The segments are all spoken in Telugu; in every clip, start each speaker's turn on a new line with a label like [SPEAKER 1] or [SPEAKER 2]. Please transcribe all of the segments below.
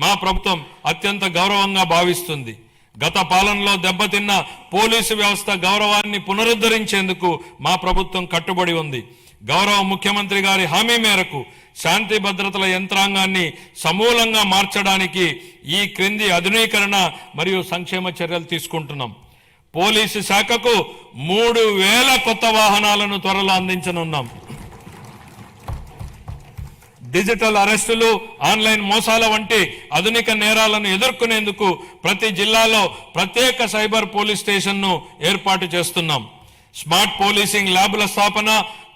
[SPEAKER 1] మా ప్రభుత్వం అత్యంత గౌరవంగా భావిస్తుంది. గత పాలనలో దెబ్బతిన్న పోలీసు వ్యవస్థ గౌరవాన్ని పునరుద్ధరించేందుకు మా ప్రభుత్వం కట్టుబడి ఉంది. గౌరవ ముఖ్యమంత్రి గారి హామీ మేరకు శాంతి భద్రతల యంత్రాంగాన్ని సమూలంగా మార్చడానికి ఈ క్రింది ఆధునీకరణ మరియు సంక్షేమ చర్యలు తీసుకుంటున్నాం. పోలీసు శాఖకు 3000 కొత్త వాహనాలను త్వరలో అందించనున్నాం. డిజిటల్ అరెస్టులు, ఆన్లైన్ మోసాల వంటి ఆధునిక నేరాలను ఎదుర్కొనేందుకు ప్రతి జిల్లాలో ప్రత్యేక సైబర్ పోలీస్ స్టేషన్ను ఏర్పాటు చేస్తున్నాం. స్మార్ట్ పోలీసింగ్ ల్యాబ్ల స్థాపన,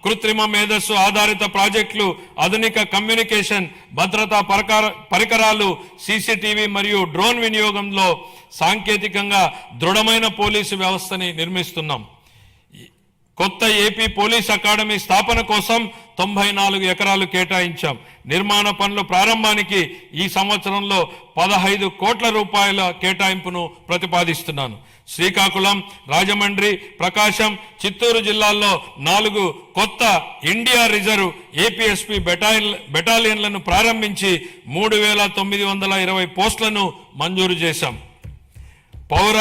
[SPEAKER 1] కృత్రిమ మేధస్సు ఆధారిత ప్రాజెక్టులు, ఆధునిక కమ్యూనికేషన్ భద్రతా పరికరాలు, సీసీటీవీ మరియు డ్రోన్ వినియోగంలో సాంకేతికంగా దృఢమైన పోలీసు వ్యవస్థని నిర్మిస్తున్నాం. కొత్త ఏపీ పోలీస్ అకాడమీ స్థాపన కోసం 94 ఎకరాలు కేటాయించాం. నిర్మాణ పనుల ప్రారంభానికి ఈ సంవత్సరంలో 15 కోట్ల రూపాయల కేటాయింపును ప్రతిపాదిస్తున్నాను. శ్రీకాకుళం, రాజమండ్రి, ప్రకాశం, చిత్తూరు జిల్లాల్లో 4 కొత్త ఇండియా రిజర్వ్ ఏపీఎస్పీ బెటాలియన్లను ప్రారంభించి 3920 పోస్టులను మంజూరు చేశాం. పౌర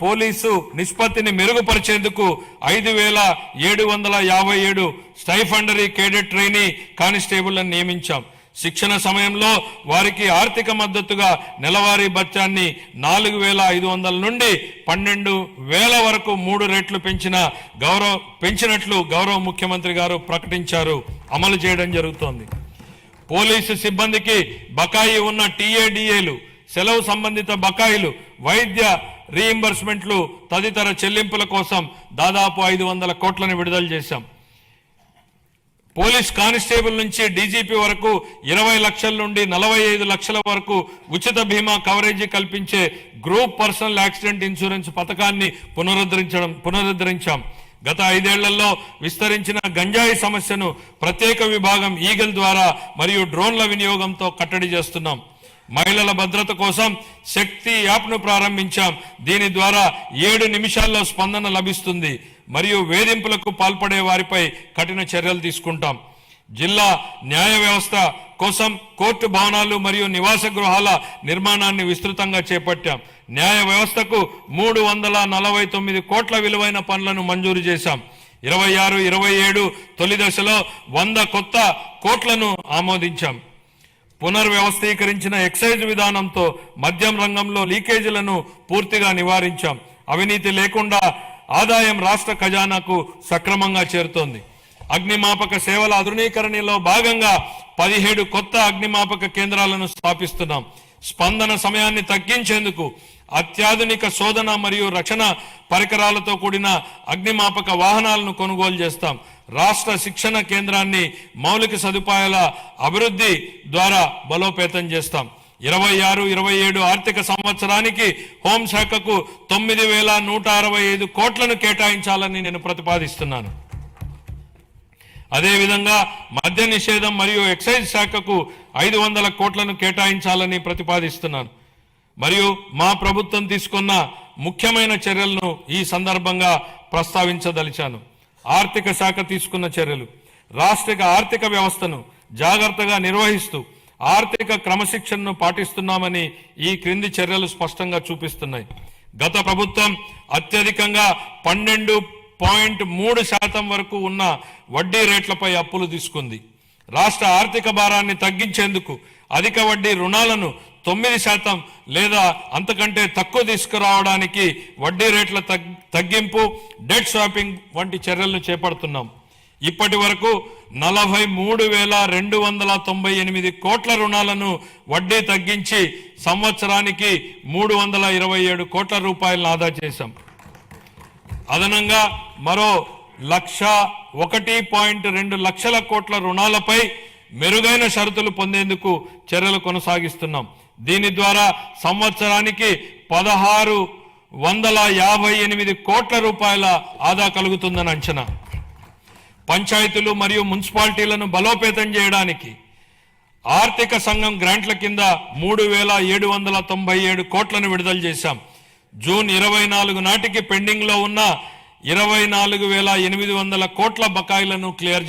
[SPEAKER 1] పోలీసు నిష్పత్తిని మెరుగుపరిచేందుకు 5757 స్టైఫండరీ కేడెట్ ట్రైనీ కానిస్టేబుళ్లను నియమించాం. శిక్షణ సమయంలో వారికి ఆర్థిక మద్దతుగా నెలవారీ భత్యాన్ని 4500 నుండి 12000 వరకు 3 రెట్లు పెంచినట్లు గౌరవ ముఖ్యమంత్రి గారు ప్రకటించారు. అమలు చేయడం జరుగుతోంది. పోలీసు సిబ్బందికి బకాయి ఉన్న టీఏడీఏలు, సెలవు సంబంధిత బకాయిలు, వైద్య రీయింబర్స్మెంట్లు తదితర చెల్లింపుల కోసం దాదాపు 500 కోట్లను విడుదల చేశాం. పోలీస్ కానిస్టేబుల్ నుంచి డీజీపీ వరకు 20 లక్షల నుండి 45 లక్షల వరకు ఉచిత బీమా కవరేజీ కల్పించే గ్రూప్ పర్సనల్ యాక్సిడెంట్ ఇన్సూరెన్స్ పథకాన్ని పునరుద్ధరించాం. గత 5 ఏళ్లలో విస్తరించిన గంజాయి సమస్యను ప్రత్యేక విభాగం ఈగల్ ద్వారా మరియు డ్రోన్ల వినియోగంతో కట్టడి చేస్తున్నాం. మహిళల భద్రత కోసం శక్తి యాప్ను ప్రారంభించాం. దీని ద్వారా 7 నిమిషాల్లో స్పందన లభిస్తుంది మరియు వేధింపులకు పాల్పడే వారిపై కఠిన చర్యలు తీసుకుంటాం. జిల్లా న్యాయ వ్యవస్థ కోసం కోర్టు భవనాలు మరియు నివాస గృహాల నిర్మాణాన్ని విస్తృతంగా చేపట్టాం. న్యాయ వ్యవస్థకు 349 కోట్ల విలువైన పనులను మంజూరు చేశాం. 26-27 తొలి దశలో 100 కొత్త కోట్లను ఆమోదించాం. పునర్వ్యవస్థీకరించిన ఎక్సైజ్ విధానంతో మద్యం రంగంలో లీకేజీలను పూర్తిగా నివారించాం. అవినీతి లేకుండా ఆదాయం రాష్ట్ర ఖజానాకు సక్రమంగా చేరుతోంది. అగ్నిమాపక సేవల ఆధునీకరణలో భాగంగా 17 కొత్త అగ్నిమాపక కేంద్రాలను స్థాపిస్తున్నాం. స్పందన సమయాన్ని తగ్గించేందుకు అత్యాధునిక శోధన మరియు రక్షణ పరికరాలతో కూడిన అగ్నిమాపక వాహనాలను కొనుగోలు చేస్తాం. రాష్ట్ర శిక్షణ కేంద్రాన్ని మౌలిక సదుపాయాల అభివృద్ధి ద్వారా బలోపేతం చేస్తాం. 26-27 ఆర్థిక సంవత్సరానికి హోంశాఖకు 9165 కోట్లను కేటాయించాలని నేను ప్రతిపాదిస్తున్నాను. అదేవిధంగా మద్య నిషేధం మరియు ఎక్సైజ్ శాఖకు 500 కోట్లను కేటాయించాలని ప్రతిపాదిస్తున్నాను. మరియు మా ప్రభుత్వం తీసుకున్న ముఖ్యమైన చర్యలను ఈ సందర్భంగా ప్రస్తావించదలిచాను. ఆర్థిక శాఖ తీసుకున్న చర్యలు: రాష్ట్ర ఆర్థిక వ్యవస్థను జాగ్రత్తగా నిర్వహిస్తూ ఆర్థిక క్రమశిక్షణను పాటిస్తున్నామని ఈ క్రింది చర్యలు స్పష్టంగా చూపిస్తున్నాయి. గత ప్రభుత్వం అత్యధికంగా 12.3% వరకు ఉన్న వడ్డీ రేట్లపై అప్పులు తీసుకుంది. రాష్ట్ర ఆర్థిక భారాన్ని తగ్గించేందుకు అధిక వడ్డీ రుణాలను 9% లేదా అంతకంటే తక్కువ తీసుకురావడానికి వడ్డీ రేట్ల తగ్గింపు, డెట్ స్వాపింగ్ వంటి చర్యలను చేపడుతున్నాం. ఇప్పటి వరకు 43,298 కోట్ల రుణాలను వడ్డీ తగ్గించి సంవత్సరానికి 327 కోట్ల రూపాయలను ఆదా చేశాం. అదనంగా మరో 1.2 లక్షల కోట్ల రుణాలపై మెరుగైన షరతులు పొందేందుకు చర్యలు కొనసాగిస్తున్నాం. దీని ద్వారా సంవత్సరానికి 1658 కోట్ల రూపాయల ఆదా కలుగుతుందని అంచనా. పంచాయతీలు మరియు మున్సిపాలిటీలను బలోపేతం చేయడానికి ఆర్థిక సంఘం గ్రాంట్ల కింద 3797 కోట్లను విడుదల చేశాం. జూన్ 24 నాటికి పెండింగ్ లో ఉన్న 24,800 కోట్ల బకాయిలను క్లియర్